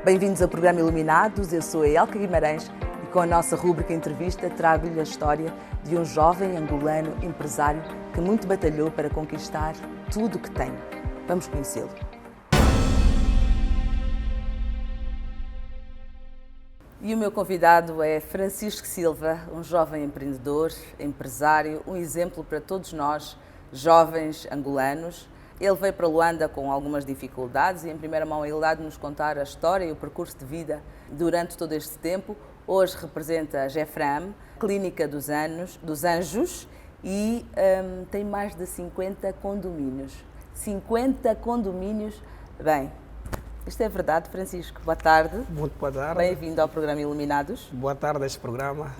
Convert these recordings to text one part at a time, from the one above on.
Bem-vindos ao programa Iluminados, eu sou a Elka Guimarães e com a nossa rúbrica entrevista trago-lhe a história de um jovem angolano empresário que muito batalhou para conquistar tudo o que tem. Vamos conhecê-lo. E o meu convidado é Francisco Silva, um jovem empreendedor, empresário, um exemplo para todos nós, jovens angolanos. Ele veio para Luanda com algumas dificuldades e, em primeira mão, ele dá de nos contar a história e o percurso de vida durante todo este tempo. Hoje representa a Jefram, Clínica dos Anjos, e tem mais de 50 condomínios. 50 condomínios. Bem, isto é verdade, Francisco. Boa tarde. Muito boa tarde. Bem-vindo ao programa Iluminados. Boa tarde a este programa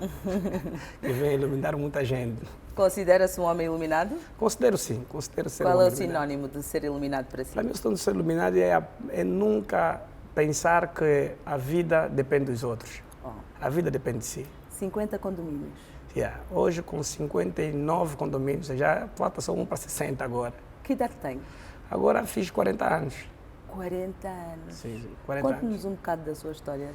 que vem iluminar muita gente. Considera-se um homem iluminado? Considero sim, considero ser um Qual é o homem iluminado. sinónimo de ser iluminado para si? Para mim, o sinónimo de ser iluminado é nunca pensar que a vida depende dos outros. A vida depende de si. 50 condomínios. Hoje, com 59 condomínios, já falta só um para 60 agora. Que idade tem? Agora fiz 40 anos. 40 anos. Sim, 40 anos. Conte-nos um bocado da sua história,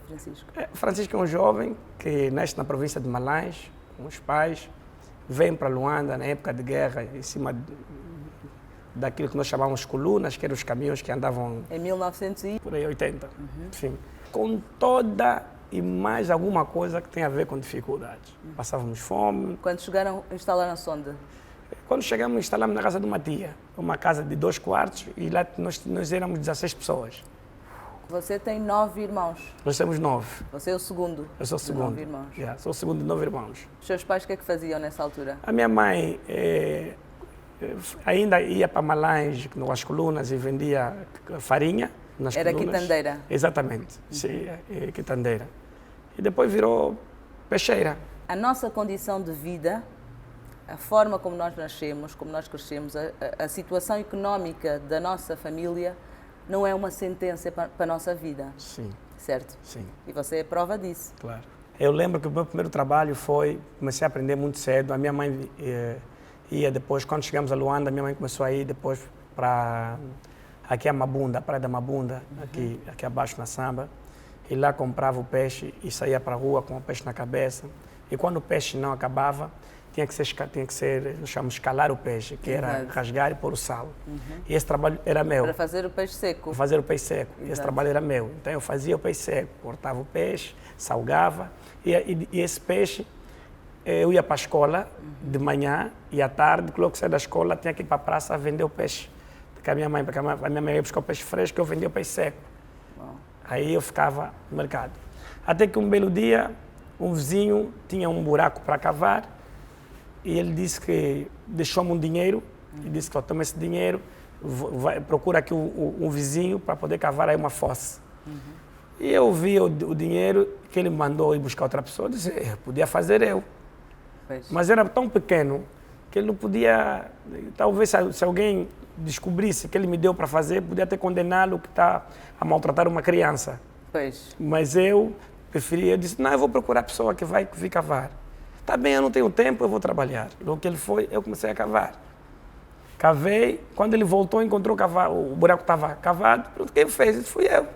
Francisco. Francisco é um jovem que nasce na província de Malães, com os pais, vem para Luanda na época de guerra, em cima daquilo que nós chamávamos colunas, que eram os caminhões que andavam... Em 1980. Enfim, com toda e mais alguma coisa que tem a ver com dificuldades. Passávamos fome. Quando chegaram, instalaram-se onde? Quando chegamos, instalamos na casa de uma tia, uma casa de 2 quartos, e lá nós éramos 16 pessoas. Você tem 9 irmãos. Nós temos 9. Você é o segundo. Eu sou o segundo. 9 irmãos. Sou o segundo de 9 irmãos. Os seus pais o que é que faziam nessa altura? A minha mãe ainda ia para Malães, nas colunas, e vendia farinha nas Era colunas. quitandeira? Exatamente, sim, quitandeira. E depois virou peixeira. A nossa condição de vida, a forma como nós nascemos, como nós crescemos, a situação económica da nossa família não é uma sentença para a nossa vida. Sim. Certo? Sim. E você é prova disso. Claro. Eu lembro que o meu primeiro trabalho comecei a aprender muito cedo. A minha mãe ia depois, quando chegamos a Luanda, a minha mãe começou a ir depois para aqui a Mabunda, a praia da Mabunda, aqui abaixo na Samba. E lá comprava o peixe e saía para a rua com o peixe na cabeça. E quando o peixe não acabava, tinha que ser, nós chamamos escalar o peixe, que era rasgar e pôr o sal. E esse trabalho era meu. Para fazer o peixe seco. Para fazer o peixe seco. E esse trabalho era meu. Então eu fazia o peixe seco, cortava o peixe, salgava. E esse peixe, eu ia para a escola de manhã e à tarde, logo que saía da escola, tinha que ir para a praça vender o peixe. Porque a minha mãe ia buscar o peixe fresco e eu vendia o peixe seco. Aí eu ficava no mercado. Até que um belo dia, um vizinho tinha um buraco para cavar e ele disse que deixou-me um dinheiro e disse que toma esse dinheiro, procura aqui um vizinho para poder cavar aí uma fossa. E eu vi o dinheiro que ele mandou ir buscar outra pessoa, eu disse, podia fazer eu. Mas era tão pequeno que ele não podia, talvez se alguém descobrisse que ele me deu para fazer, podia até condená-lo que está a maltratar uma criança. Mas eu preferi, eu disse, não, eu vou procurar a pessoa que vai vir cavar. Tá bem, eu não tenho tempo, eu vou trabalhar. Logo que ele foi, eu comecei a cavar. Cavei, quando ele voltou, encontrou o buraco estava cavado, pronto, quem fez? Isso fui eu.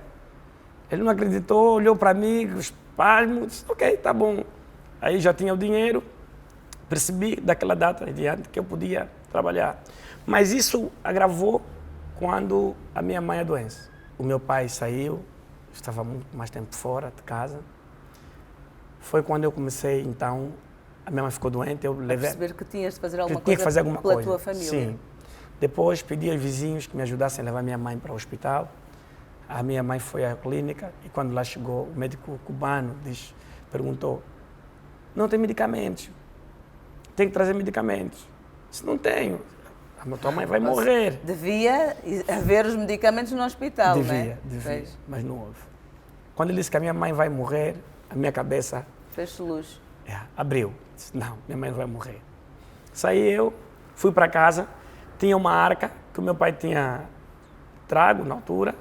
Ele não acreditou, olhou para mim, os pasmos, disse, ok, tá bom. Aí já tinha o dinheiro, percebi daquela data em diante que eu podia trabalhar. Mas isso agravou quando a minha mãe adoeceu. O meu pai saiu, estava muito mais tempo fora de casa. Foi quando eu comecei, então, a minha mãe ficou doente, eu levei... perceber que tinhas de fazer alguma coisa pela tua família. Sim. Depois pedi aos vizinhos que me ajudassem a levar minha mãe para o hospital. A minha mãe foi à clínica e quando lá chegou, o médico cubano perguntou, não tem medicamentos, tem que trazer medicamentos. Disse, não tenho. A tua mãe vai morrer. Devia haver os medicamentos no hospital, não é? Devia, mas não houve. Quando ele disse que a minha mãe vai morrer, a minha cabeça... fez luz. Abriu. Disse, não, minha mãe não vai morrer. Saí eu, fui para casa, tinha uma arca que o meu pai tinha trago na altura.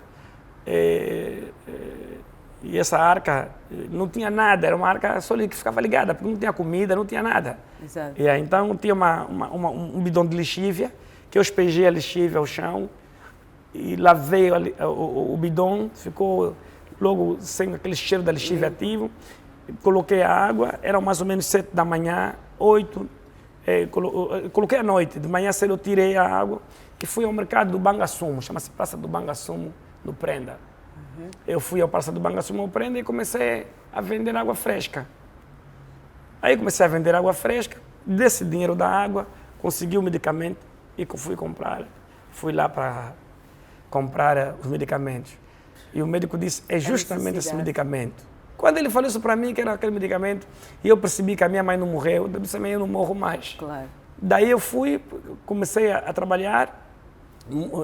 E essa arca não tinha nada, era uma arca só que ficava ligada, porque não tinha comida, não tinha nada. Exato. E aí, então tinha um bidão de lixívia, que eu espejei a lixívia ao chão e lavei o bidão, ficou logo sem aquele cheiro da lixívia ativo. Coloquei a água, eram mais ou menos 7 da manhã, 8, coloquei à noite, de manhã cedo eu tirei a água e fui ao mercado do Bangassumo, chama-se Praça do Bangassumo, no Prenda. Eu fui à Praça do Bangassumo, no Prenda, e comecei a vender água fresca. Aí comecei a vender água fresca, desse dinheiro da água, consegui o medicamento e fui comprar. Fui lá para comprar os medicamentos. E o médico disse, é justamente esse medicamento. Quando ele falou isso para mim, que era aquele medicamento, e eu percebi que a minha mãe não morreu, eu disse, eu não morro mais. Claro. Daí eu fui, comecei a trabalhar,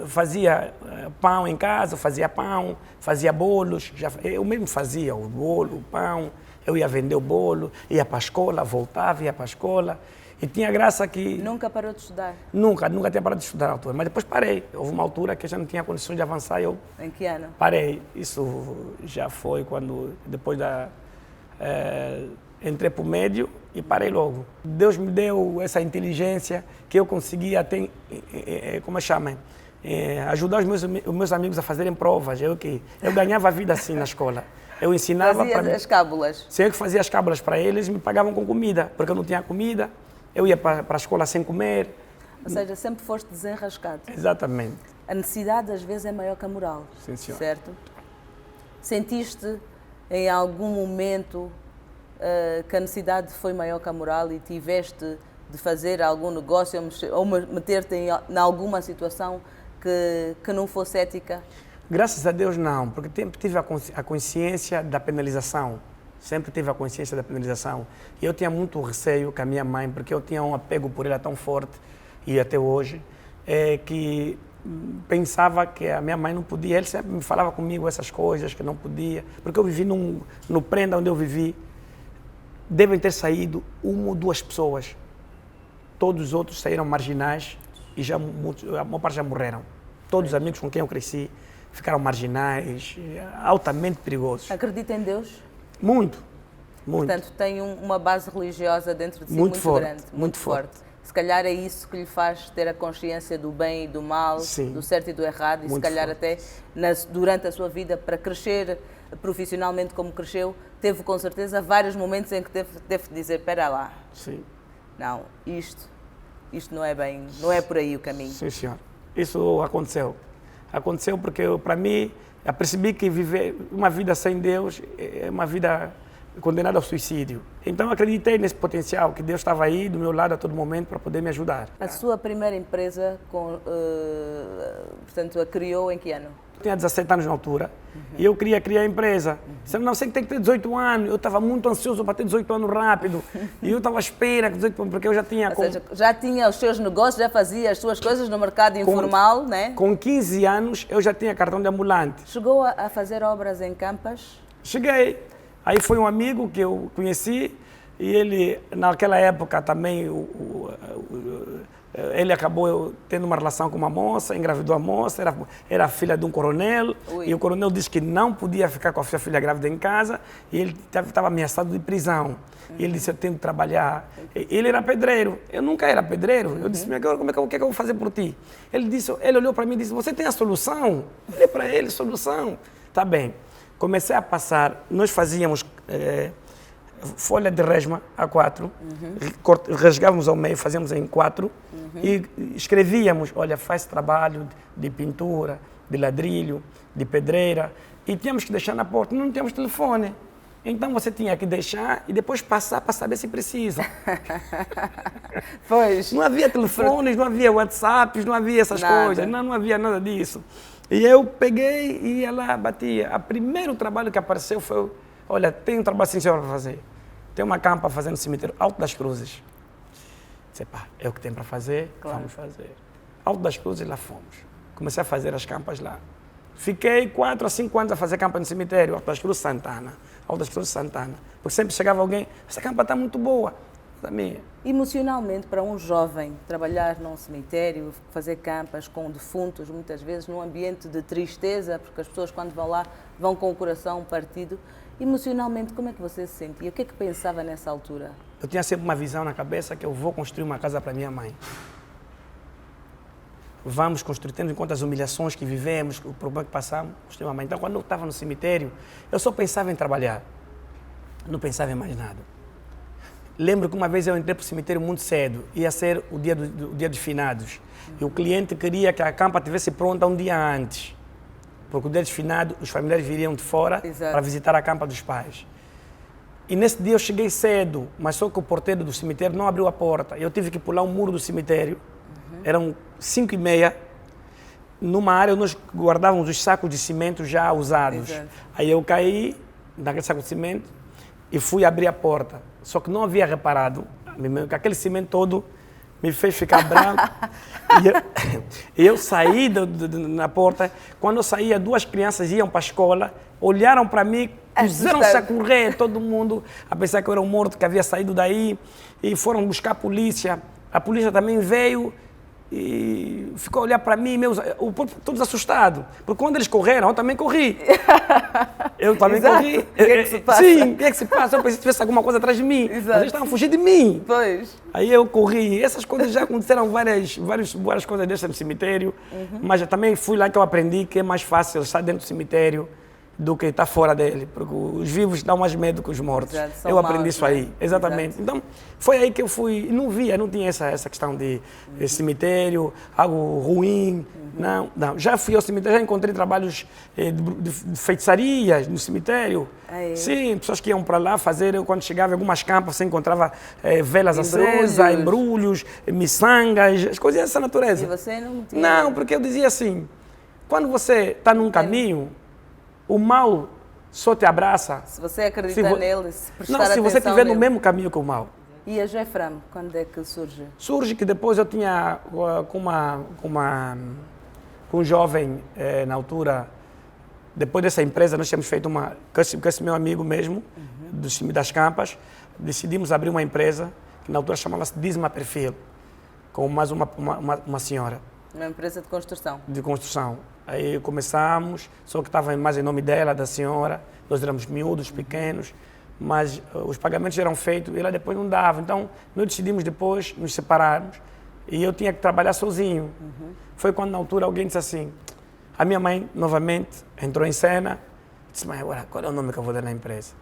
fazia pão em casa, fazia pão, fazia bolos, eu mesmo fazia o bolo, o pão, eu ia vender o bolo, ia para a escola, voltava, ia para a escola. E tinha graça que... Nunca parou de estudar? Nunca tinha parado de estudar na altura, mas depois parei. Houve uma altura que eu já não tinha condições de avançar e eu... Em que ano? Parei. Isso já foi quando, depois da... entrei para o médio e parei logo. Deus me deu essa inteligência que eu conseguia até, como chama? Ajudar os meus amigos a fazerem provas. Eu ganhava a vida assim na escola. Eu ensinava... Fazia as cábulas? Sei que fazia as cábulas para eles, me pagavam com comida, porque eu não tinha comida. Eu ia para a escola sem comer. Ou seja, sempre foste desenrascado. Exatamente. A necessidade às vezes é maior que a moral. Sim, senhor. Certo? Sentiste em algum momento que a necessidade foi maior que a moral e tiveste de fazer algum negócio ou meter-te em alguma situação que não fosse ética? Graças a Deus não, porque sempre tive a consciência da penalização. Sempre tive a consciência da penalização. E eu tinha muito receio com a minha mãe, porque eu tinha um apego por ela tão forte, e até hoje, que pensava que a minha mãe não podia. Ele sempre me falava comigo essas coisas, que não podia. Porque eu vivi no Prenda onde eu vivi, devem ter saído uma ou duas pessoas. Todos os outros saíram marginais e a maior parte já morreram. Todos os amigos com quem eu cresci ficaram marginais, altamente perigosos. Acredita em Deus? Muito, muito. Portanto, tem uma base religiosa dentro de si muito forte, grande, muito forte. Se calhar é isso que lhe faz ter a consciência do bem e do mal, sim, do certo e do errado, e se calhar forte. até durante a sua vida, para crescer profissionalmente como cresceu, teve com certeza vários momentos em que teve de dizer, espera lá, sim, não, isto não é bem, não é por aí o caminho. Sim, senhor. Isso aconteceu. Aconteceu porque, para mim, eu percebi que viver uma vida sem Deus é uma vida condenada ao suicídio. Então, acreditei nesse potencial, que Deus estava aí do meu lado a todo momento para poder me ajudar. A sua primeira empresa, portanto, a criou em que ano? Eu tinha 17 anos na altura e eu queria criar a empresa. Disseram, não, você tem que ter 18 anos. Eu estava muito ansioso para ter 18 anos rápido. E eu estava à espera, porque eu já tinha... Ou seja, já tinha os seus negócios, já fazia as suas coisas no mercado informal, né? Com 15 anos, eu já tinha cartão de ambulante. Chegou a fazer obras em Campas? Cheguei. Aí foi um amigo que eu conheci e ele, naquela época também, ele acabou tendo uma relação com uma moça, engravidou a moça, era filha de um coronel. Ui. E o coronel disse que não podia ficar com a sua filha grávida em casa e ele estava ameaçado de prisão. E ele disse, eu tenho que trabalhar. Ele era pedreiro, eu nunca era pedreiro. Eu disse, o que é que eu vou fazer por ti? Ele olhou para mim e disse, você tem a solução? Eu falei para ele, solução. Tá bem. Comecei a passar, nós fazíamos folha de resma A4, rasgávamos ao meio, fazíamos em 4 e escrevíamos, olha, faz trabalho de pintura, de ladrilho, de pedreira, e tínhamos que deixar na porta, não tínhamos telefone. Então você tinha que deixar e depois passar para saber se precisa. Pois. Não havia telefones, não havia WhatsApps, não havia essas coisas, não havia nada disso. E eu peguei e ia lá, batia. O primeiro trabalho que apareceu foi, olha, tem um trabalho sincero para fazer. Tem uma campa fazendo no cemitério Alto das Cruzes. Disse, pá, é o que tem para fazer, claro. Vamos fazer. Alto das Cruzes, lá fomos. Comecei a fazer as campas lá. Fiquei 4 a 5 anos a fazer campa no cemitério, Alto das Cruzes, Santana. Alto das Cruzes, Santana. Porque sempre chegava alguém, essa campa está muito boa. Minha. Emocionalmente, para um jovem, trabalhar num cemitério, fazer campas com defuntos, muitas vezes num ambiente de tristeza, porque as pessoas quando vão lá vão com o coração partido, emocionalmente como é que você se sentia? O que é que pensava nessa altura? Eu tinha sempre uma visão na cabeça que eu vou construir uma casa para minha mãe. vamos construir, tendo em conta as humilhações que vivemos, o problema que passamos, construir uma mãe. Então, quando eu estava no cemitério, eu só pensava em trabalhar. Não pensava em mais nada. Lembro que uma vez eu entrei para o cemitério muito cedo, ia ser o dia dos finados. E o cliente queria que a campa estivesse pronta um dia antes. Porque o dia dos finados, os familiares viriam de fora para visitar a campa dos pais. E nesse dia eu cheguei cedo, mas só que o porteiro do cemitério não abriu a porta. Eu tive que pular um muro do cemitério. Eram 5h30. Numa área onde nós guardávamos os sacos de cimento já usados. Exato. Aí eu caí naquele saco de cimento e fui abrir a porta. Só que não havia reparado que aquele cimento todo me fez ficar branco. e eu saí na porta. Quando eu saía, 2 crianças iam para a escola, olharam para mim, puseram-se a correr, todo mundo, a pensar que eu era um morto que havia saído daí, e foram buscar a polícia. A polícia também veio e ficou a olhar para mim, todos assustados. Porque quando eles correram, eu também corri. Eu também corri. O que é que se passa? Sim, o que é que se passa? Eu pensei que tivesse alguma coisa atrás de mim. Exato. Mas eles estavam fugindo de mim. Pois. Aí eu corri. Essas coisas já aconteceram, várias coisas dessas no cemitério. Mas eu também fui lá que eu aprendi que é mais fácil estar dentro do cemitério do que estar fora dele, porque os vivos dão mais medo que os mortos. Exato, eu aprendi isso aí, exatamente. Exato. Então, foi aí que eu fui, não tinha essa questão de cemitério, algo ruim, não. Já fui ao cemitério, já encontrei trabalhos de feitiçarias no cemitério. Sim, pessoas que iam para lá fazer, eu quando chegava em algumas campas, você encontrava velas acesas, embrulhos, miçangas, as coisas dessa natureza. E você não tinha? Não, porque eu dizia assim, quando você está num caminho, o mal só te abraça. Se você acredita nele, se prestar atenção. Não, se você estiver no mesmo caminho que o mal. E a Jefram, quando é que surge? Surge que depois eu tinha com um jovem, na altura, depois dessa empresa, nós tínhamos feito com esse meu amigo mesmo, das campas, decidimos abrir uma empresa, que na altura chamava-se Disma Perfil, com mais uma senhora. Uma empresa de construção? De construção. Aí começamos, só que estava mais em nome dela, da senhora, nós éramos miúdos, pequenos, mas os pagamentos eram feitos e ela depois não dava. Então, nós decidimos depois nos separarmos e eu tinha que trabalhar sozinho. Foi quando, na altura, alguém disse assim, a minha mãe, novamente, entrou em cena, disse, mãe, agora, qual é o nome que eu vou dar na empresa?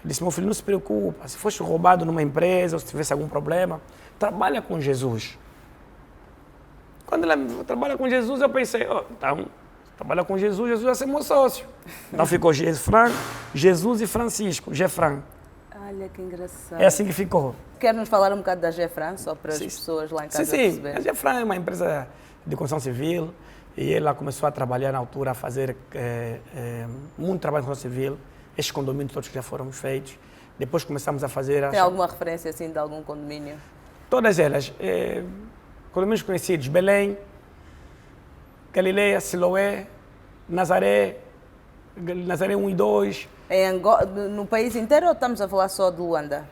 Eu disse, meu filho, não se preocupa, se fosse roubado numa empresa ou se tivesse algum problema, trabalha com Jesus. Quando ela trabalha com Jesus, eu pensei, então, trabalha com Jesus, Jesus vai ser meu sócio. Então ficou Jesus e Francisco, Jefram. Olha que engraçado. É assim que ficou. Quer nos falar um bocado da Jefram, só para as pessoas lá em casa perceberem? Sim, a Jefram é uma empresa de construção civil e ela começou a trabalhar na altura, a fazer muito trabalho de construção civil, estes condomínios todos que já foram feitos. Depois começamos a fazer... Tem alguma referência assim de algum condomínio? Todas elas. Condomínios conhecidos, Belém, Galileia, Siloé, Nazaré 1 e 2. No país inteiro ou estamos a falar só de Luanda?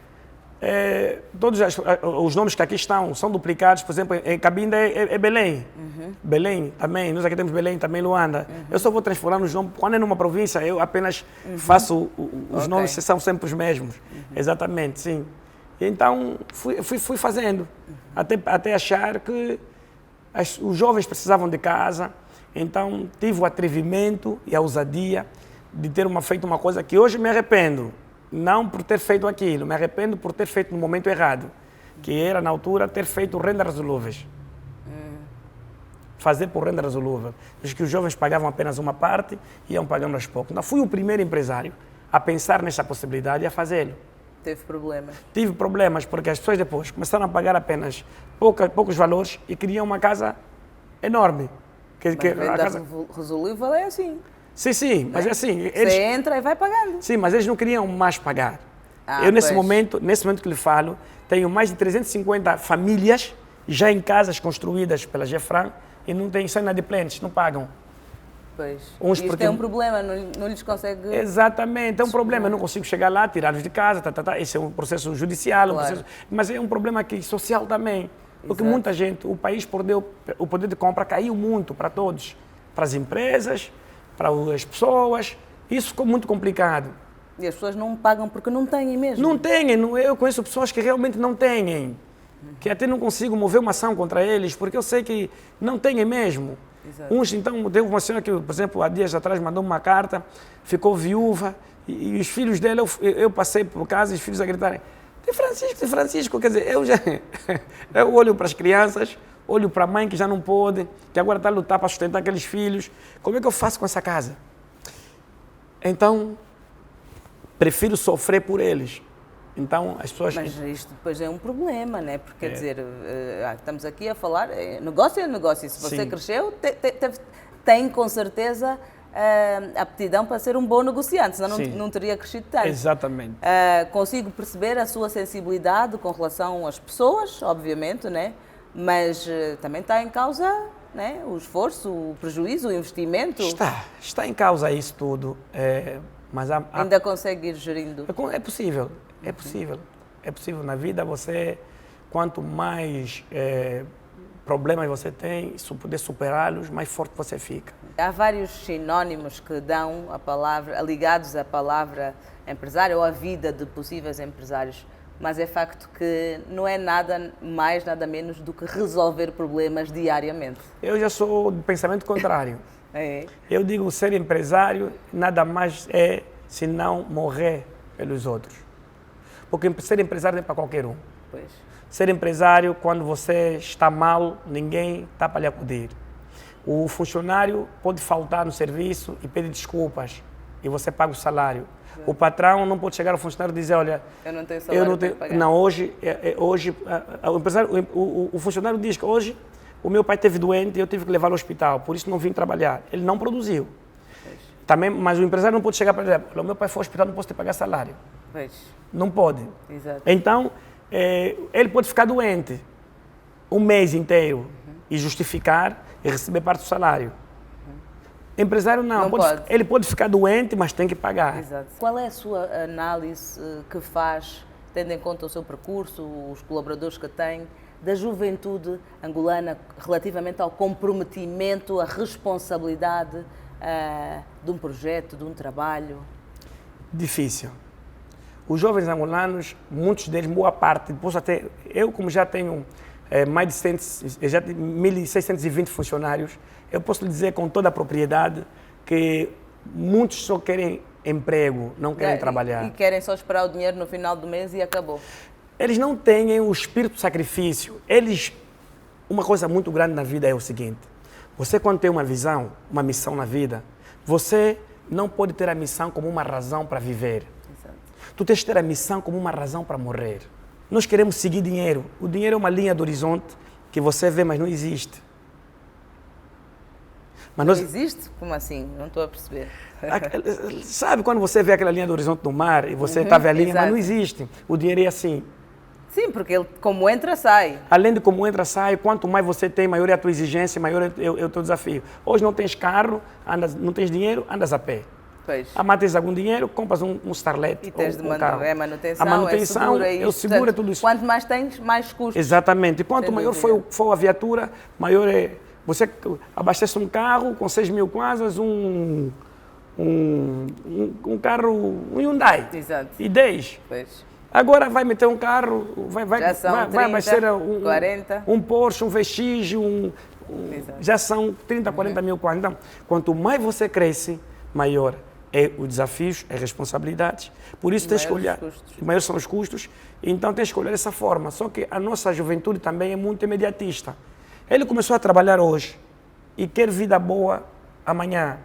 Todos os nomes que aqui estão são duplicados, por exemplo, em Cabinda é Belém. Belém também, nós aqui temos Belém também, Luanda. Eu só vou transformar nos nomes, quando é numa província eu apenas faço os nomes, são sempre os mesmos. Exatamente, sim. Então, fui fazendo, até achar que os jovens precisavam de casa. Então, tive o atrevimento e a ousadia de ter feito uma coisa que hoje me arrependo. Não por ter feito aquilo, me arrependo por ter feito no momento errado, que era, na altura, ter feito renda resolúveis. Fazer por renda resolúvel. Acho que os jovens pagavam apenas uma parte e iam pagando aos poucos. Então, fui o primeiro empresário a pensar nessa possibilidade e a fazê-lo. Teve problemas? Tive problemas, porque as pessoas depois começaram a pagar apenas poucos valores e queriam uma casa enorme. Mas a casa resolúvel é assim. Sim, mas é assim. Você entra e vai pagando. Sim, mas eles não queriam mais pagar. Eu, nesse momento que lhe falo, tenho mais de 350 famílias já em casas construídas pela Jefram e não têm, são inadimplentes, não pagam. Pois. Isto é um problema, não lhes consegue... Exatamente, é um problema, eu não consigo chegar lá, tirá-los de casa, esse é um processo judicial, claro. Mas é um problema aqui social também, porque muita gente, o país perdeu, o poder de compra caiu muito para todos, para as empresas, para as pessoas, isso ficou muito complicado. E as pessoas não pagam porque não têm mesmo? Não têm, eu conheço pessoas que realmente não têm. que até não consigo mover uma ação contra eles, porque eu sei que não têm mesmo. Exato. Uns, então, teve uma senhora que, por exemplo, há dias atrás mandou uma carta, ficou viúva, e os filhos dela, eu passei por casa e os filhos a gritarem, de Francisco, quer dizer, eu olho para as crianças, olho para a mãe que já não pode, que agora está a lutar para sustentar aqueles filhos, como é que eu faço com essa casa? Então, prefiro sofrer por eles. Então, as pessoas... Mas isto depois é um problema, né? Porque, quer dizer, estamos aqui a falar, negócio é negócio. Se você Sim. cresceu, tem com certeza aptidão para ser um bom negociante, senão não teria crescido tanto. Exatamente. Consigo perceber a sua sensibilidade com relação às pessoas, obviamente, né? Mas também está em causa, né? O esforço, o prejuízo, o investimento. Está em causa isso tudo, mas ainda consegue ir gerindo? É possível. É possível. É possível na vida. Você, quanto mais problemas você tem, se puder superá-los, mais forte você fica. Há vários sinónimos que dão a palavra, ligados à palavra empresário ou à vida de possíveis empresários, mas é facto que não é nada mais, nada menos do que resolver problemas diariamente. Eu já sou do pensamento contrário. É. Eu digo ser empresário nada mais é senão morrer pelos outros. Porque ser empresário não é para qualquer um. Pois. Ser empresário, quando você está mal, ninguém está para lhe acudir. O funcionário pode faltar no serviço e pedir desculpas e você paga o salário. É. O patrão não pode chegar ao funcionário e dizer, olha, eu não tenho salário para pagar. Não, hoje o funcionário diz que hoje o meu pai esteve doente e eu tive que levá-lo ao hospital, por isso não vim trabalhar. Ele não produziu. Também, mas o empresário não pode chegar para dizer, o meu pai foi ao hospital, não posso te pagar salário. Pois. Não pode. Exato. Então, ele pode ficar doente um mês inteiro e justificar e receber parte do salário. Empresário não pode. Ele pode ficar doente, mas tem que pagar. Exato. Qual é a sua análise que faz, tendo em conta o seu percurso, os colaboradores que tem, da juventude angolana relativamente ao comprometimento, à responsabilidade de um projeto, de um trabalho? Difícil. Os jovens angolanos, muitos deles, boa parte, eu como já tenho mais de 1.620 funcionários, eu posso lhe dizer com toda a propriedade que muitos só querem emprego, não querem trabalhar. E querem só esperar o dinheiro no final do mês e acabou. Eles não têm o espírito de sacrifício. Uma coisa muito grande na vida é o seguinte, você quando tem uma visão, uma missão na vida, você não pode ter a missão como uma razão para viver. Exato. Tu tens que ter a missão como uma razão para morrer. Nós queremos seguir dinheiro. O dinheiro é uma linha do horizonte que você vê, mas não existe. Mas não existe? Como assim? Não estou a perceber. Sabe quando você vê aquela linha do horizonte do mar e você está vendo a linha, exato, mas não existe. O dinheiro é assim. Sim, porque ele como entra, sai. Além de como entra, sai, quanto mais você tem, maior é a tua exigência, maior é o teu desafio. Hoje não tens carro, não tens dinheiro, andas a pé. Pois. Amanhã tens algum dinheiro, compras um Starlet e tens ou um carro. Manutenção, a manutenção, é seguro, é tudo isso. Quanto mais tens, mais custos. Exatamente. E quanto maior for a viatura, maior é... Você abastece um carro com 6.000 kwanzas, um carro, um Hyundai. Exato. E 10. Pois. Agora vai meter um carro, vai ser 40. Um Porsche, um VX, já são 30, 40 mil kwanzas. Então, quanto mais você cresce, maior é os desafios, as responsabilidades. Por isso tens que olhar, maiores são os custos, então tens que olhar dessa forma. Só que a nossa juventude também é muito imediatista. Ele começou a trabalhar hoje e quer vida boa amanhã.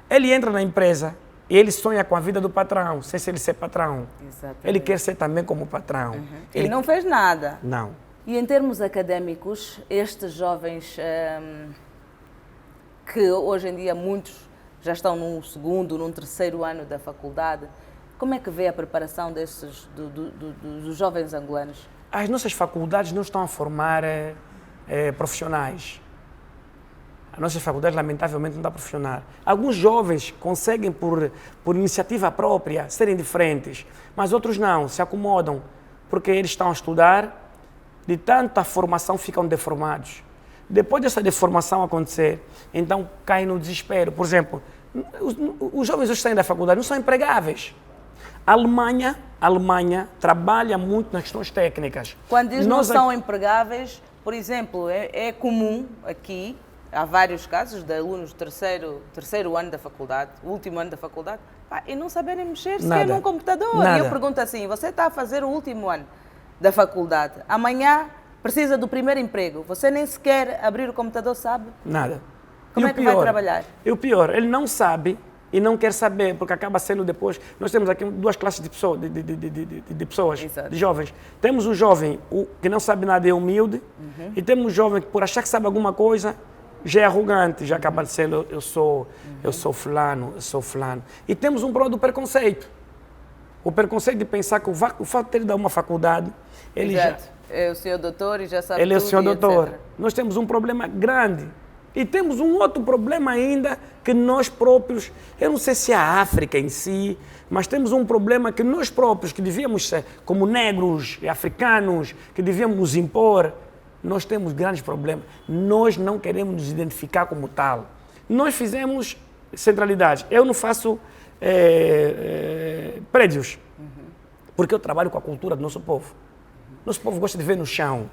Ele entra na empresa e ele sonha com a vida do patrão, sem ele ser patrão. Exatamente. Ele quer ser também como patrão. Ele não fez nada. Não. E em termos académicos, estes jovens que hoje em dia muitos já estão num segundo, num terceiro ano da faculdade, como é que vê a preparação dos jovens angolanos? As nossas faculdades não estão a formar profissionais. As nossas faculdades, lamentavelmente, não estão a profissionar. Alguns jovens conseguem, por iniciativa própria, serem diferentes, mas outros não, se acomodam, porque eles estão a estudar, de tanta formação ficam deformados. Depois dessa deformação acontecer, então caem no desespero. Por exemplo, os jovens hoje saem da faculdade, não são empregáveis. A Alemanha a Alemanha trabalha muito nas questões técnicas. Quando diz não são empregáveis, por exemplo, é comum aqui, há vários casos de alunos do terceiro ano da faculdade, o último ano da faculdade, e não saberem mexer sequer num computador. Nada. E eu pergunto assim, você está a fazer o último ano da faculdade, amanhã precisa do primeiro emprego, você nem sequer abrir o computador sabe? Nada. Como é que vai trabalhar? E o pior, ele não sabe e não quer saber, porque acaba sendo depois... Nós temos aqui duas classes de pessoas, de jovens. Temos o jovem que não sabe nada, é humilde, e temos o jovem que, por achar que sabe alguma coisa, já é arrogante, já acaba sendo eu sou fulano, eu sou fulano. E temos um problema do preconceito. O preconceito de pensar que o fato de ter ido a uma faculdade, ele Exato. É o senhor doutor e já sabe ele tudo, é o senhor doutor. etc. Nós temos um problema grande. E temos um outro problema ainda que nós próprios, eu não sei se é a África em si, mas temos um problema que nós próprios, que devíamos ser, como negros e africanos, que devíamos nos impor, nós temos grandes problemas. Nós não queremos nos identificar como tal. Nós fizemos centralidades. Eu não faço prédios, porque eu trabalho com a cultura do nosso povo. Nosso povo gosta de ver no chão.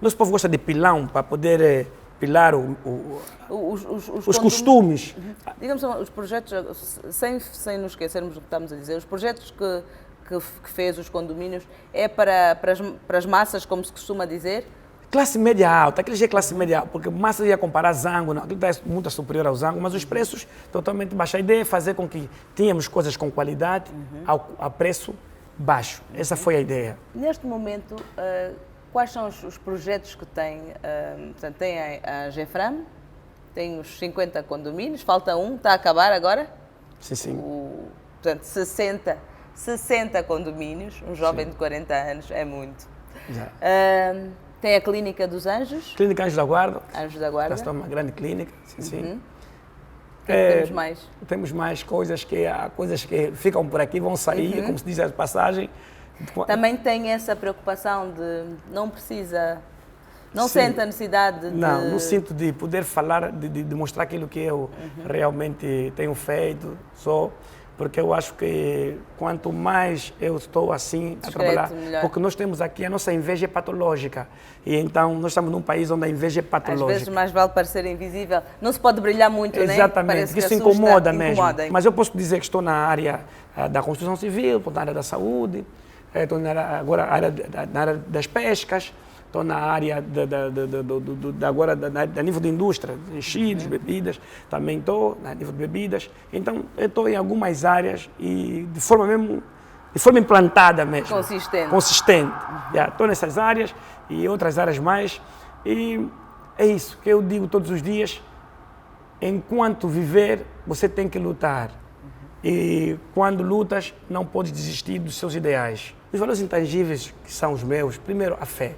Nosso povo gosta de pilão para poder... pilar os costumes. Digamos, os projetos, sem nos esquecermos do que estamos a dizer, os projetos que fez os condomínios é para as massas, como se costuma dizer? Classe média alta, aquele já é classe média alta, porque massa ia comparar Zango, não, aquilo está muito superior ao Zango, mas os preços totalmente baixos. A ideia é fazer com que tenhamos coisas com qualidade a preço baixo. Essa foi a ideia. Neste momento, quais são os projetos que tem? Portanto, tem a GEFRAM, tem os 50 condomínios, falta um, está a acabar agora? Sim. Portanto, 60 condomínios, um jovem de 40 anos é muito. Tem a Clínica dos Anjos. Clínica Anjos da Guarda. Anjos da Guarda. Esta é uma grande clínica, sim. Temos mais? Temos mais coisas que ficam por aqui, vão sair, como se diz a passagem. Também tem essa preocupação de não precisa, não sente a necessidade de... Não sinto de poder falar, de mostrar aquilo que eu realmente tenho feito, porque eu acho que quanto mais eu estou assim a trabalhar, melhor. Porque nós temos aqui, a nossa inveja é patológica, e então nós estamos num país onde a inveja é patológica. Às vezes mais vale parecer invisível, não se pode brilhar muito, né? Exatamente, que isso incomoda mesmo. Mas eu posso dizer que estou na área da construção civil, estou na área da saúde, estou agora na área das pescas, estou na área agora a nível de indústria, enchidos, bebidas, também estou a nível de bebidas. Então, eu estou em algumas áreas e de forma implantada mesmo. Consistente. Estou nessas áreas e outras áreas mais. E é isso que eu digo todos os dias. Enquanto viver, você tem que lutar. E quando lutas, não podes desistir dos seus ideais. Os valores intangíveis que são os meus, primeiro, a fé.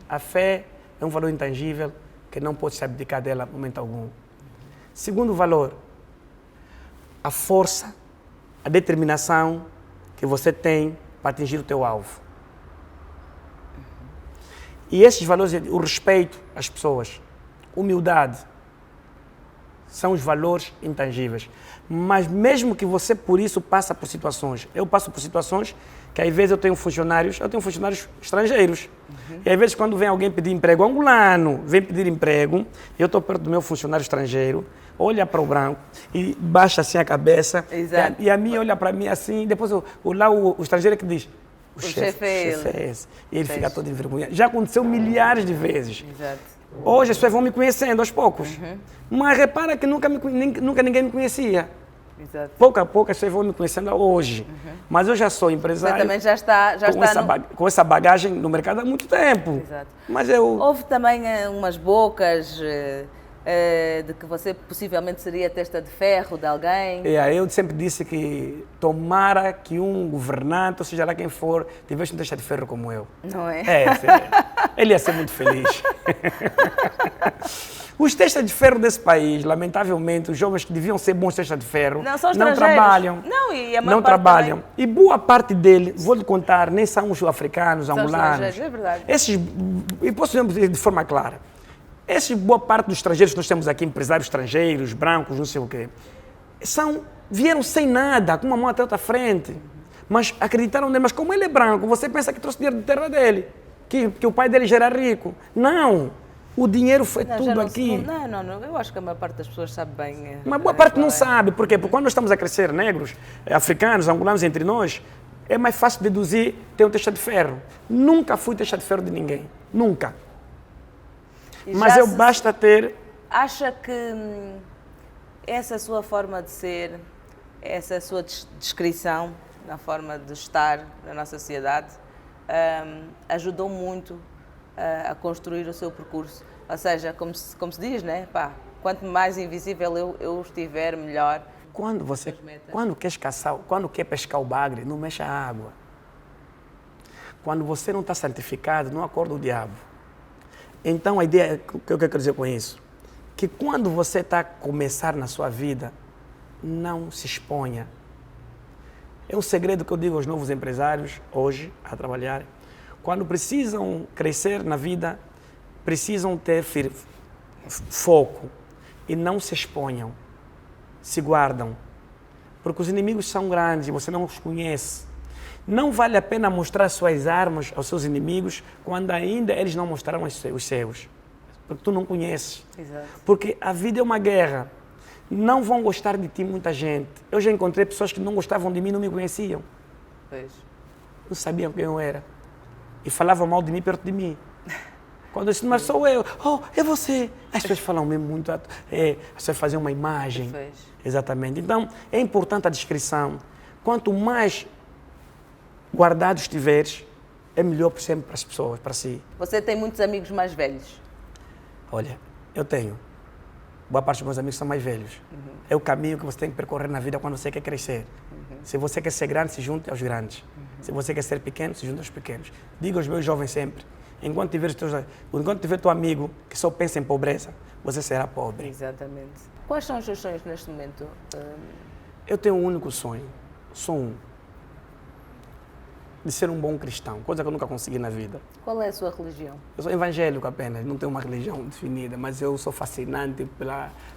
A fé é um valor intangível que não pode se abdicar dela em momento algum. Segundo valor, a força, a determinação que você tem para atingir o teu alvo. E esses valores, o respeito às pessoas, humildade, são os valores intangíveis. Mas mesmo que você, por isso, passa por situações. Eu passo por situações que, às vezes, eu tenho funcionários estrangeiros. E, às vezes, quando vem alguém pedir emprego, angolano, vem pedir emprego, eu estou perto do meu funcionário estrangeiro, olha para o branco e baixa assim a cabeça. E a minha olha para mim assim, depois o estrangeiro que diz, o chefe é esse. E ele fica todo envergonhado. Já aconteceu milhares de vezes. Exato. Hoje as pessoas vão me conhecendo aos poucos. Mas repara que nunca ninguém me conhecia. Exato. Pouco a pouco as pessoas vão me conhecendo hoje. Mas eu já sou empresário. Você também já está com essa bagagem no mercado há muito tempo. Exato. Mas houve também umas bocas de que você possivelmente seria testa de ferro de alguém. Eu sempre disse que tomara que um governante, ou seja lá quem for, tivesse um testa de ferro como eu. Não é? Ele ia ser muito feliz. Os testas de ferro desse país, lamentavelmente, os jovens que deviam ser bons testas de ferro, não trabalham. Não trabalham. Também. E boa parte deles, vou lhe contar, nem são os africanos, angolanos. É verdade. E posso dizer de forma clara, boa parte dos estrangeiros que nós temos aqui, empresários estrangeiros, brancos, não sei o quê, vieram sem nada, com uma mão até outra frente. Mas acreditaram nele. Mas como ele é branco, você pensa que trouxe dinheiro da terra dele. Que o pai dele já era rico. Não. O dinheiro foi tudo aqui. Não. Eu acho que a maior parte das pessoas sabe bem. Mas boa parte não sabe. Por quê? Porque quando nós estamos a crescer negros, africanos, angolanos entre nós, é mais fácil deduzir ter um testa de ferro. Nunca fui testa de ferro de ninguém. Nunca. Mas basta ter... Acha que essa sua forma de ser, essa sua descrição na forma de estar na nossa sociedade, ajudou muito a construir o seu percurso? Ou seja, como se diz, né? Pá, quanto mais invisível eu estiver, melhor. Quando quer pescar o bagre, não mexa a água. Quando você não está santificado, não acorda o diabo. Então, a ideia, o que eu quero dizer com isso? Que quando você está a começar na sua vida, não se exponha. É um segredo que eu digo aos novos empresários, hoje, a trabalhar. Quando precisam crescer na vida, precisam ter foco e não se exponham, se guardam. Porque os inimigos são grandes e você não os conhece. Não vale a pena mostrar suas armas aos seus inimigos quando ainda eles não mostraram os seus. Porque tu não conheces. Exato. Porque a vida é uma guerra. Não vão gostar de ti muita gente. Eu já encontrei pessoas que não gostavam de mim, não me conheciam. Pois. Não sabiam quem eu era. E falavam mal de mim perto de mim. Quando eu disse, mas sou eu. Oh, é você. As pessoas falam mesmo muito. As pessoas fazem uma imagem. Pois. Exatamente. Então, é importante a descrição. Quanto mais guardados estiveres, é melhor sempre para as pessoas, para si. Você tem muitos amigos mais velhos? Olha, eu tenho. Boa parte dos meus amigos são mais velhos. Uhum. É o caminho que você tem que percorrer na vida quando você quer crescer. Uhum. Se você quer ser grande, se junte aos grandes. Uhum. Se você quer ser pequeno, se junte aos pequenos. Digo aos meus jovens sempre, enquanto tiver teu amigo que só pensa em pobreza, você será pobre. Exatamente. Quais são os seus sonhos neste momento? Eu tenho um único sonho. Só um. De ser um bom cristão, coisa que eu nunca consegui na vida. Qual é a sua religião? Eu sou evangélico apenas, não tenho uma religião definida, mas eu sou fascinante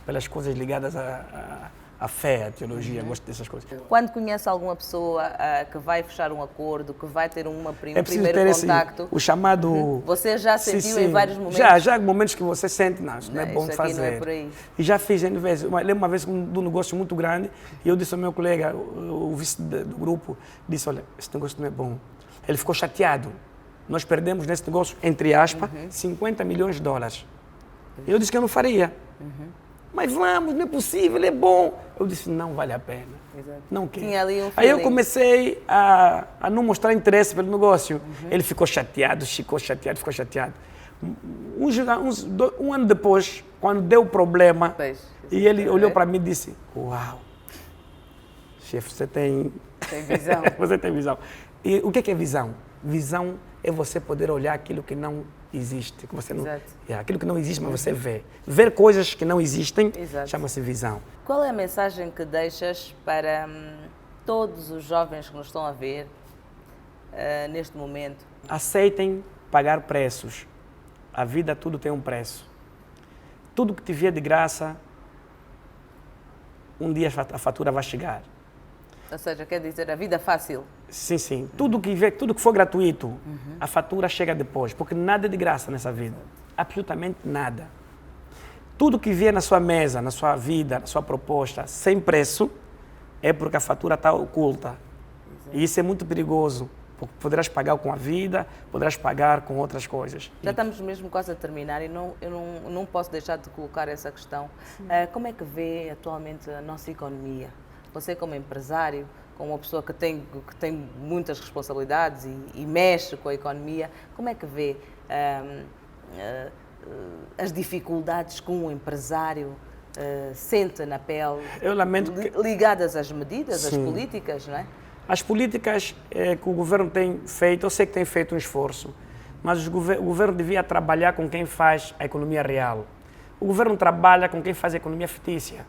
pelas coisas ligadas à fé, à teologia, gosto dessas coisas. Quando conhece alguma pessoa que vai fechar um acordo, que vai ter um primeiro contacto... O chamado... Você já sentiu em vários momentos? Já há momentos que você sente, não, isso não é bom de fazer. Não é por aí. E já fiz N vezes. Lembro uma vez de um negócio muito grande e eu disse ao meu colega, o vice do grupo, disse, olha, esse negócio não é bom. Ele ficou chateado. Nós perdemos nesse negócio, entre aspas, 50 milhões de dólares. E eu disse que eu não faria. Mas vamos, não é possível, é bom. Eu disse, não vale a pena. Exato. Não quero. Tinha ali um Aí eu comecei a não mostrar interesse pelo negócio. Ele ficou chateado. Um ano depois, quando deu problema, e ele olhou para mim e disse, uau, chefe, você tem visão. Você tem visão. E o que é visão? Visão é você poder olhar aquilo que não existe. Que você não, aquilo que não existe, mas você vê. Ver coisas que não existem chama-se visão. Qual é a mensagem que deixas para todos os jovens que nos estão a ver neste momento? Aceitem pagar preços. A vida, tudo tem um preço. Tudo que te vier de graça, um dia a fatura vai chegar. Ou seja, quer dizer, a vida fácil. Sim. Tudo que for gratuito, a fatura chega depois, porque nada é de graça nessa vida. Absolutamente nada. Tudo que vier na sua mesa, na sua vida, na sua proposta, sem preço, é porque a fatura está oculta. E isso é muito perigoso, porque poderás pagar com a vida, poderás pagar com outras coisas. Já estamos mesmo quase a terminar e eu não posso deixar de colocar essa questão. Como é que vê atualmente a nossa economia? Você como empresário, como uma pessoa que tem muitas responsabilidades e mexe com a economia, como é que vê as dificuldades que um empresário sente na pele, ligadas às medidas, às políticas, não é? As políticas que o governo tem feito, eu sei que tem feito um esforço, mas o governo devia trabalhar com quem faz a economia real. O governo trabalha com quem faz a economia fictícia.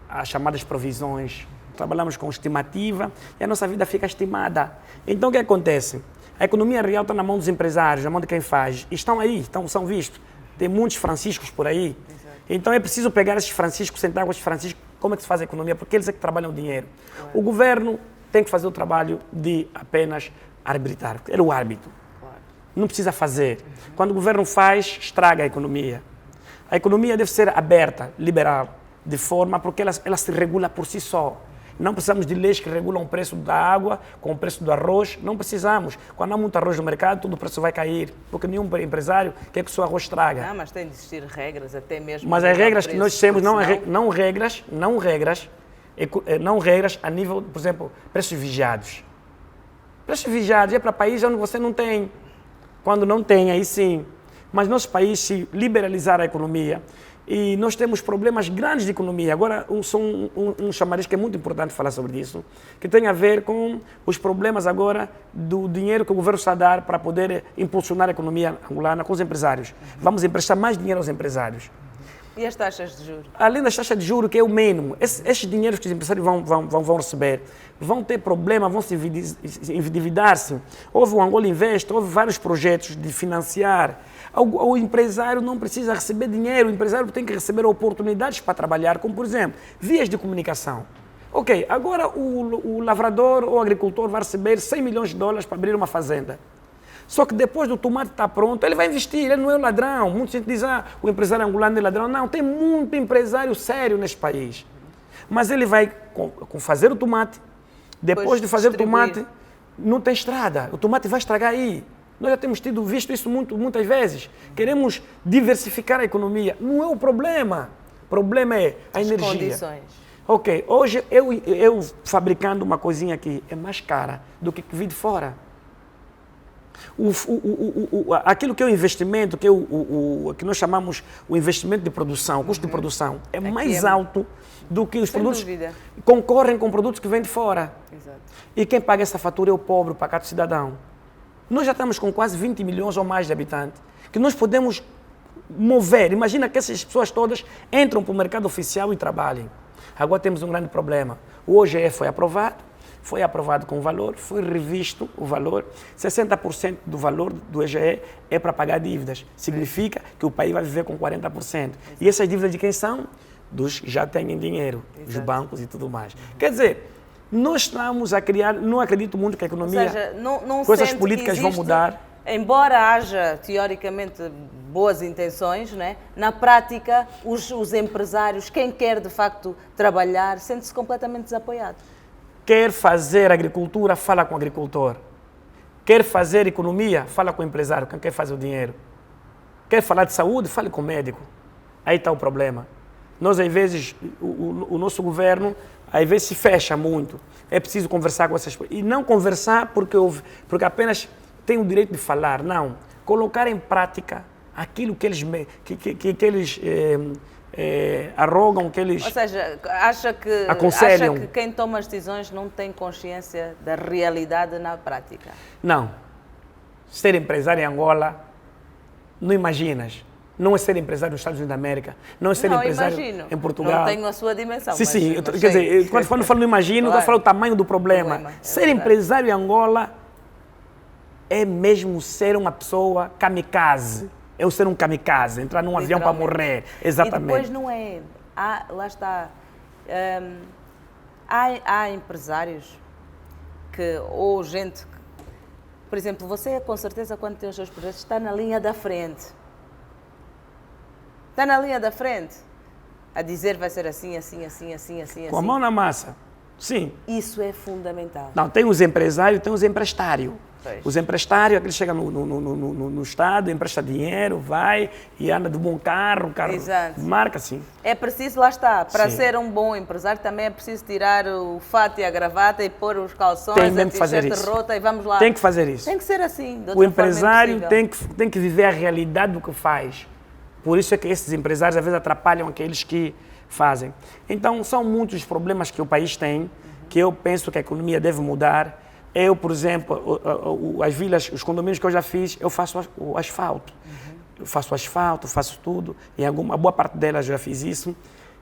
As chamadas provisões. Trabalhamos com estimativa e a nossa vida fica estimada. Então o que acontece? A economia real está na mão dos empresários, na mão de quem faz. E estão aí, são vistos. Tem muitos franciscos por aí. Exato. Então é preciso pegar esses franciscos, sentar com esses franciscos, como é que se faz a economia, porque eles é que trabalham o dinheiro. O governo tem que fazer o trabalho de apenas arbitrar. Ele é o árbitro. Claro. Não precisa fazer. Quando o governo faz, estraga a economia. A economia deve ser aberta, liberal, de forma porque ela se regula por si só. Não precisamos de leis que regulam o preço da água com o preço do arroz. Não precisamos. Quando há muito arroz no mercado, todo o preço vai cair. Porque nenhum empresário quer que o seu arroz estraga. Mas tem de existir regras, até mesmo... Mas as regras que nós temos, não regras a nível, por exemplo, preços vigiados. Preços vigiados é para países onde você não tem. Quando não tem, aí sim. Mas nosso país, se liberalizar a economia, e nós temos problemas grandes de economia. Agora, um chamariz que é muito importante falar sobre isso, que tem a ver com os problemas agora do dinheiro que o governo está a dar para poder impulsionar a economia angolana com os empresários. Vamos emprestar mais dinheiro aos empresários. E as taxas de juros? Além das taxas de juros, que é o mínimo, esses dinheiros que os empresários vão receber, vão ter problema, vão se endividar-se. Houve o Angola Invest, houve vários projetos de financiar. O empresário não precisa receber dinheiro, o empresário tem que receber oportunidades para trabalhar, como, por exemplo, vias de comunicação. Ok, agora o lavrador ou o agricultor vai receber 100 milhões de dólares para abrir uma fazenda. Só que depois do tomate estar pronto, ele vai investir, ele não é um ladrão. Muita gente diz, o empresário angolano é ladrão. Não, tem muito empresário sério neste país. Mas ele vai fazer o tomate, depois de fazer o tomate, não tem estrada. O tomate vai estragar aí. Nós já temos visto isso muitas vezes. Queremos diversificar a economia. Não é o problema. O problema é a energia. Condições. Ok, hoje eu fabricando uma coisinha aqui é mais cara do que vir de fora. Aquilo que é o investimento, que que nós chamamos o investimento de produção, o custo de produção, é mais alto do que os produtos que concorrem com produtos que vêm de fora. Exato. E quem paga essa fatura é o pobre, o pacato cidadão. Nós já estamos com quase 20 milhões ou mais de habitantes, que nós podemos mover. Imagina que essas pessoas todas entram para o mercado oficial e trabalhem. Agora temos um grande problema. O OGE foi aprovado com valor, foi revisto o valor. 60% do valor do EGE é para pagar dívidas. Significa que o país vai viver com 40%. E essas dívidas de quem são? Dos que já têm dinheiro, os bancos e tudo mais. Quer dizer, nós estamos a criar, não acredito muito que a economia, ou seja, não com essas políticas vão mudar. Embora haja, teoricamente, boas intenções, né? Na prática, os empresários, quem quer de facto trabalhar, sente-se completamente desapoiado. Quer fazer agricultura, fala com o agricultor. Quer fazer economia, fala com o empresário, quem quer fazer o dinheiro. Quer falar de saúde, fale com o médico. Aí está o problema. Nós, às vezes, o nosso governo, às vezes, se fecha muito. É preciso conversar com essas pessoas. E não conversar porque apenas tem o direito de falar, não. Colocar em prática aquilo que eles arrogam, que eles aconselham. Ou seja, acha que quem toma as decisões não tem consciência da realidade na prática? Não. Ser empresário em Angola, não imaginas. Não é ser empresário nos Estados Unidos da América, não é ser empresário em Portugal. Não tenho a sua dimensão. Sim, quer dizer, quando eu falo não imagino, claro, eu falo o tamanho do problema. Ser empresário em Angola é mesmo ser uma pessoa kamikaze. É o ser um kamikaze, entrar num avião para morrer. Exatamente. E depois não é... lá está. Há empresários ou gente... Por exemplo, você com certeza quando tem os seus projetos está na linha da frente. Está na linha da frente. A dizer vai ser assim, assim, assim, assim, assim. Com a mão na massa. Sim. Isso é fundamental. Não, tem os empresários, tem os empresários. Os empresários, aquele chega no Estado, empresta dinheiro, vai e anda de bom carro, Exato. Marca assim. É preciso, lá está, para ser um bom empresário também é preciso tirar o fato e a gravata e pôr os calções, a t-shirt rota e vamos lá. Tem que fazer isso. Tem que ser assim. O empresário tem que viver a realidade do que faz. Por isso é que esses empresários às vezes atrapalham aqueles que fazem. Então, são muitos problemas que o país tem, que eu penso que a economia deve mudar. Eu, por exemplo, as vilas, os condomínios que eu já fiz, eu faço o asfalto. Eu faço o asfalto, faço tudo. Em uma boa parte delas eu já fiz isso.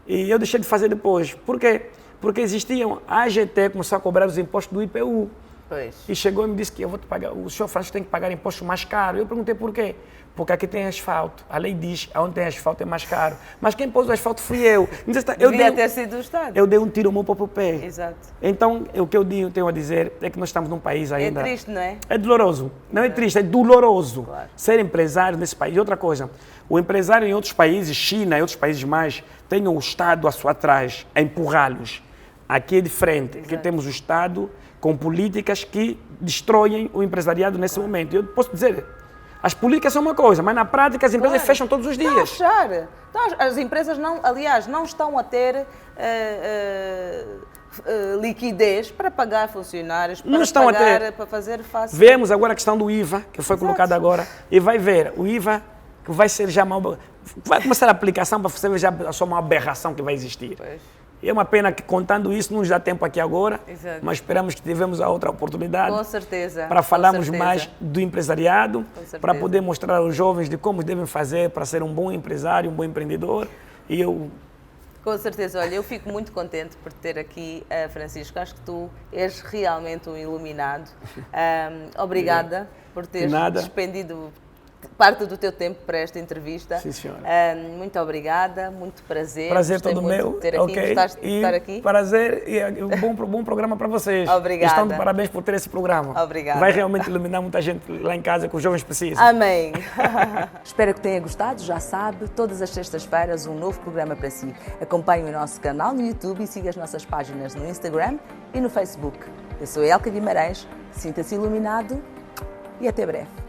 E eu deixei de fazer depois. Por quê? Porque existiam... A AGT começou a cobrar os impostos do IPU. Pois. E chegou e me disse que eu vou te pagar, o senhor Francisco tem que pagar imposto mais caro. Eu perguntei por quê? Porque aqui tem asfalto. A lei diz que onde tem asfalto é mais caro. Mas quem pôs o asfalto fui eu. Devia ter sido o Estado. Eu dei um tiro no meu próprio pé. Exato. Então, o que eu tenho a dizer é que nós estamos num país ainda... É triste, não é? É doloroso. Não é triste, é doloroso. Claro. Ser empresário nesse país. E outra coisa, o empresário em outros países, China e outros países mais, tem o Estado à sua trás, a empurrá-los. Aqui é diferente. Aqui temos o Estado com políticas que destroem o empresariado nesse momento. Eu posso dizer, as políticas são uma coisa, mas na prática as empresas fecham todos os dias. Estão a fechar. Então, as empresas, não estão a ter liquidez para pagar funcionários, para Não estão a ter. para fazer face. Vemos agora a questão do IVA, que foi colocado agora, e vai ver, o IVA que vai ser já vai começar a aplicação para você ver já só uma aberração que vai existir. Pois. E é uma pena que, contando isso, não nos dá tempo aqui agora, Exato. mas esperamos que tivemos a outra oportunidade. Com certeza. Para falarmos com certeza. mais do empresariado, para poder mostrar aos jovens de como devem fazer para ser um bom empresário, um bom empreendedor. E eu... Com certeza. Olha, eu fico muito contente por ter aqui, Francisco. Acho que tu és realmente um iluminado. Obrigada por teres despendido parte do teu tempo para esta entrevista. Sim, senhora. Muito obrigada, muito prazer. Prazer todo meu. Ter aqui. Gostaste de estar aqui? Prazer e um bom programa para vocês. Obrigada. Estão de parabéns por ter esse programa. Obrigada. Vai realmente iluminar muita gente lá em casa que os jovens precisam. Amém. Espero que tenha gostado. Já sabe, todas as sextas-feiras um novo programa para si. Acompanhe o nosso canal no YouTube e siga as nossas páginas no Instagram e no Facebook. Eu sou Elka Guimarães. Sinta-se iluminado e até breve.